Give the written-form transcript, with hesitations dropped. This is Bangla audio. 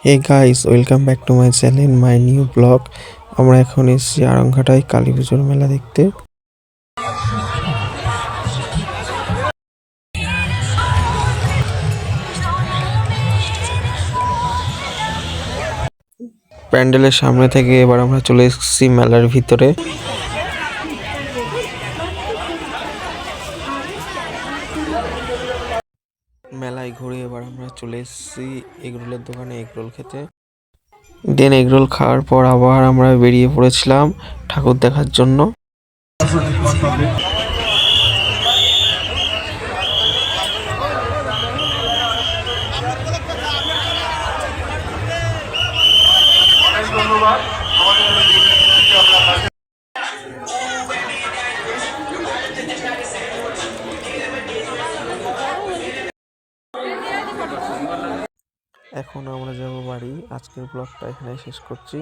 Hey guys, welcome back to my channel my new blog. আমরা এখন এসেছি আড়ংঘাটায় কালী পুজোর মেলা দেখতে। প্যান্ডেলের সামনে থেকে এবার আমরা চলে এসেছি মেলার ভিতরে। মেলায় ঘুরে এবার আমরা চলে এসেছি এগরোলের দোকানে এগরোল খেতে। দেন এগরোল খাওয়ার পর আবার আমরা বেরিয়ে পড়েছিলাম ঠাকুর দেখার জন্য। এখন আমরা যাব বাড়ি। আজকের ব্লগটা এখানে শেষ করছি।